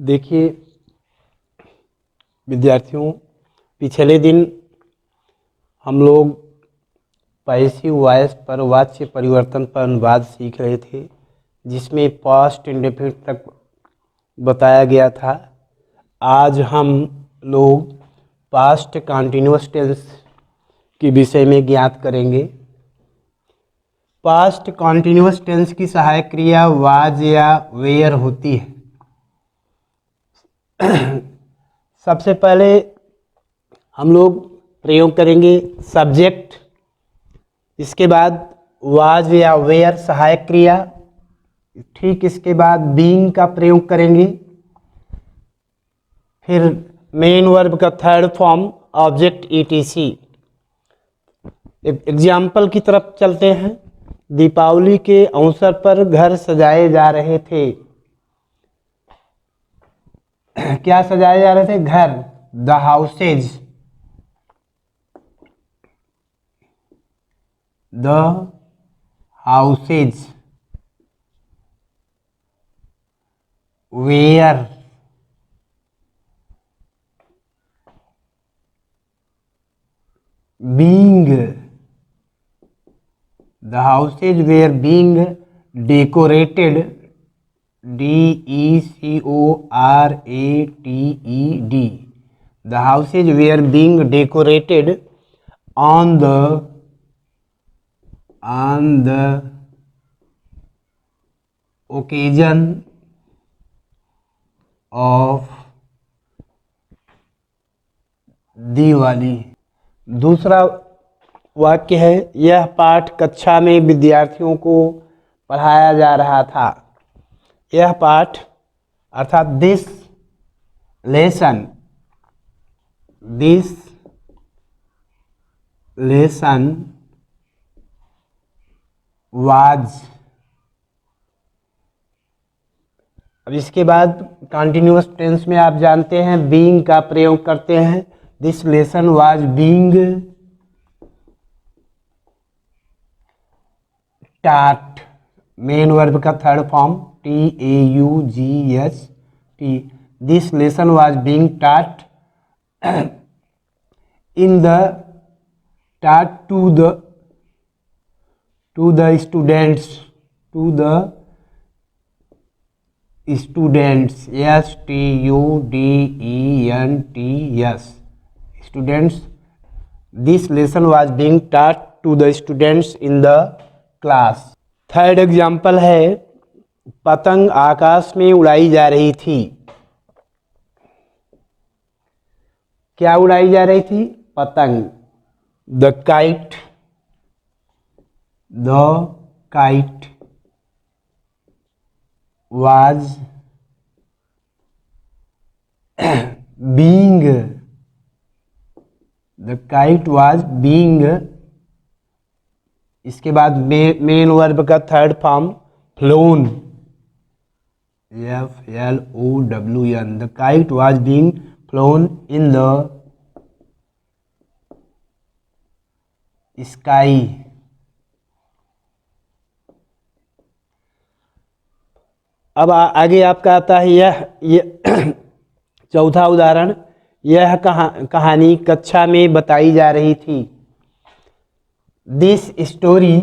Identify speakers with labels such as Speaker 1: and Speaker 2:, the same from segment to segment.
Speaker 1: देखिए विद्यार्थियों, पिछले दिन हम लोग पैसिव वॉइस पर वाच्य परिवर्तन पर अनुवाद सीख रहे थे, जिसमें पास्ट इंडेफिनिट तक बताया गया था। आज हम लोग पास्ट कंटीन्यूअस टेंस के विषय में ज्ञात करेंगे। पास्ट कंटीन्यूअस टेंस की सहायक क्रिया वाज या वेयर होती है। सबसे पहले हम लोग प्रयोग करेंगे सब्जेक्ट, इसके बाद वाज या वेयर सहायक क्रिया, ठीक इसके बाद बीइंग का प्रयोग करेंगे, फिर मेन वर्ब का third form object etc. Example की तरफ चलते हैं। दीपावली के अवसर पर घर सजाए जा रहे थे। क्या सजाए जा रहे थे? घर, the houses, the houses were being, the houses were being decorated, DECORATED, the houses were being decorated on the occasion of Diwali. दूसरा वाक्य है, यह पाठ कक्षा में विद्यार्थियों को पढ़ाया जा रहा था। यह पाठ अर्थात दिस लेसन वाज। अब इसके बाद कंटिन्यूअस टेंस में आप जानते हैं बीइंग का प्रयोग करते हैं। This lesson was being taught, main verb का third form TAUGHT। This lesson was being taught in the taught to the students, STUDENTS, students. This lesson was being taught to the students in the class. Third example है, पतंग आकाश में उड़ाई जा रही थी। क्या उड़ाई जा रही थी? पतंग, the kite was being, the kite was being, इसके बाद मेन वर्ब का third form phloem, FLOWN, the kite was being flown in the sky. अब आगे आपका आता है यह चौथा उदाहरण, यह कहानी कक्षा में बताई जा रही थी। This story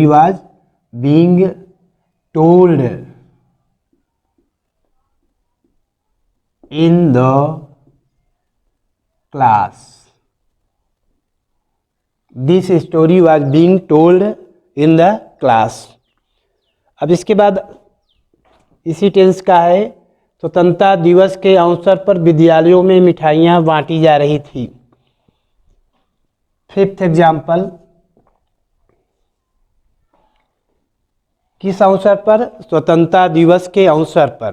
Speaker 1: was being told in the class. This story was being told in the class. अब इसके बाद इसी टेंस का है, स्वतंत्रता दिवस के अवसर पर विद्यालयों में मिठाइयाँ बांटी जा रही थी। फिफ्थ एग्जाम्पल, किस अवसर पर? स्वतंत्रता दिवस के अवसर पर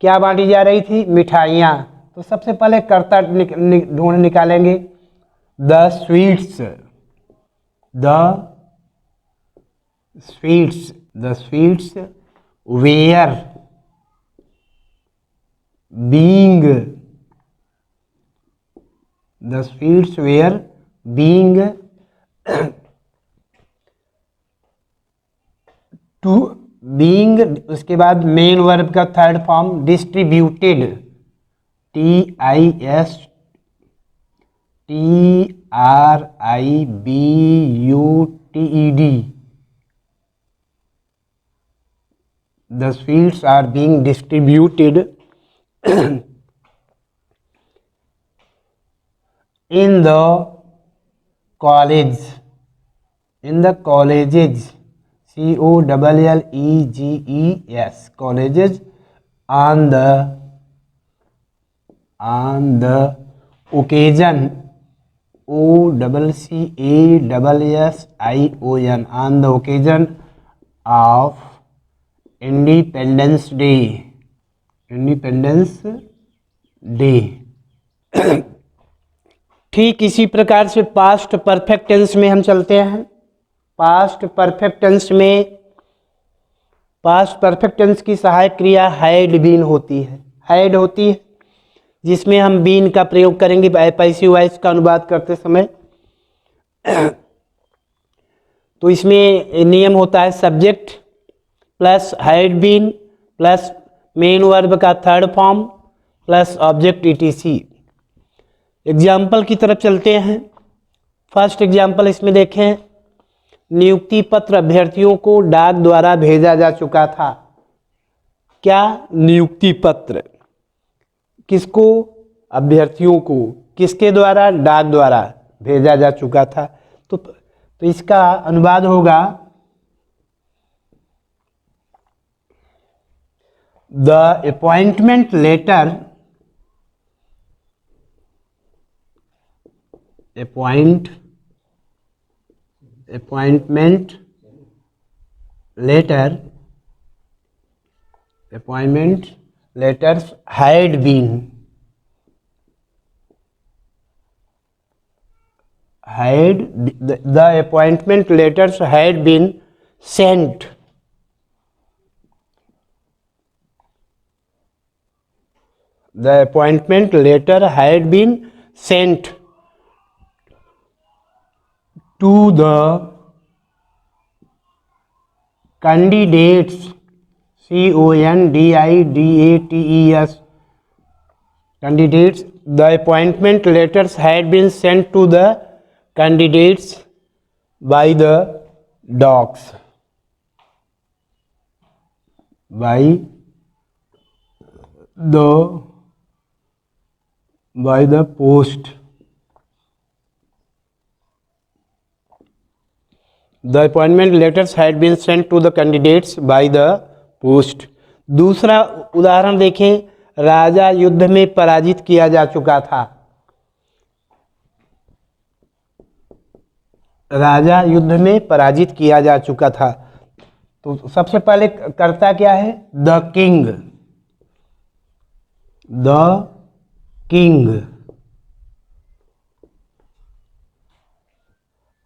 Speaker 1: क्या बांटी जा रही थी? मिठाइयाँ। तो सबसे पहले कर्ता ढूंढ निकालेंगे, the sweets, the sweets, the sweets were being, the sweets were being to being, उसके बाद मेन वर्ब का third form distributed, TISTRIBUTED, the sweets are being distributed in the college, in the colleges, COLLEGES, colleges on the occasion, OCCASSION, on the occasion of Independence Day, Independence Day। ठीक इसी प्रकार से past perfect tense में हम चलते हैं। Past perfect tense में, past perfect tense की सहायक क्रिया हैड बीन होती है, हैड होती है, जिसमें हम बीन का प्रयोग करेंगे पैसिव वॉइस का अनुवाद करते समय। तो इसमें नियम होता है subject plus had been plus main verb का third form plus object ETC। Example की तरफ चलते हैं। फर्स्ट एग्जाम्पल इसमें देखें, नियुक्ति पत्र अभ्यर्थियों को डाक द्वारा भेजा जा चुका था। क्या? नियुक्ति पत्र किसको? अभ्यर्थियों को। किसके द्वारा? डाक द्वारा भेजा जा चुका था। तो इसका अनुवाद होगा the appointment letter, appointment letters had been, the appointment letters had been sent, the appointment letter had been sent to the candidates, CONDIDATES, candidates, the appointment letters had been sent to the candidates by the docs, by the post, the appointment letters had been sent to the candidates by the post। दूसरा उदाहरण देखें, राजा युद्ध में पराजित किया जा चुका था। राजा युद्ध में पराजित किया जा चुका था। तो सबसे पहले कर्ता क्या है? The king, the king.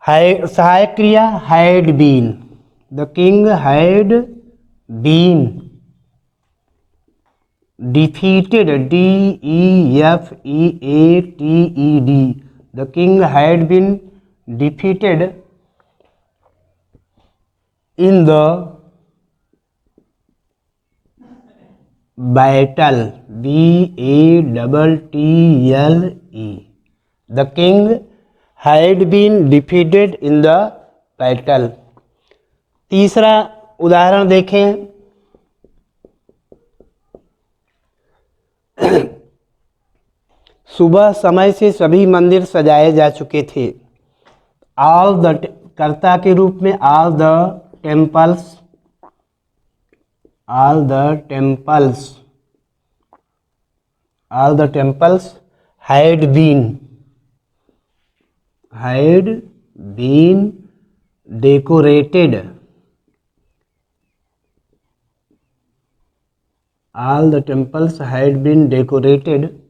Speaker 1: सहायक क्रिया had been, the king had been defeated, DEFEATED, the king had been defeated in the battle, BATTLE, the king had been defeated in the battle। तीसरा उदाहरण देखें, सुबह समय से सभी मंदिर सजाए जा चुके थे। ऑल द, कर्ता के रूप में all the temples, all the temples, all the temples had been decorated, all the temples had been decorated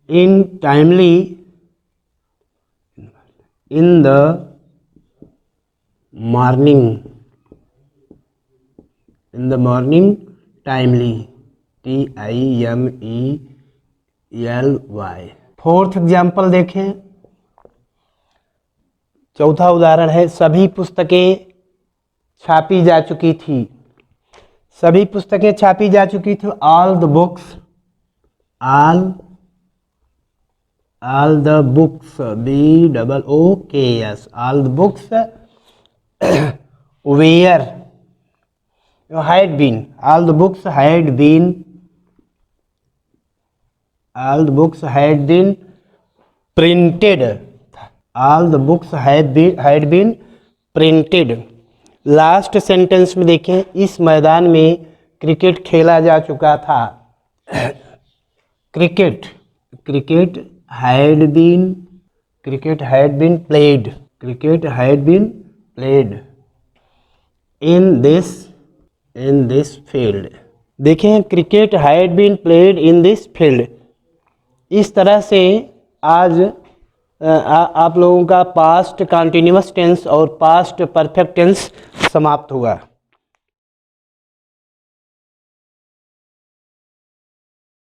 Speaker 1: in timely in the morning, in the morning timely, TIMELY। Fourth example देखें, चौथा उदाहरण है, सभी पुस्तकें छापी जा चुकी थी। सभी पुस्तकें छापी जा चुकी थी। All the books, all the books, BOOKS, all the books were had been, all the books had been, all the books had been printed, all the books had been printed। Last sentence में देखें, इस मैदान में cricket खेला जा चुका था। Cricket had been played, cricket had been played in this field। देखें, cricket had been played in this field. इस तरह से आज आप लोगों का पास्ट कंटिन्यूअस टेंस और पास्ट परफेक्ट टेंस समाप्त हुआ।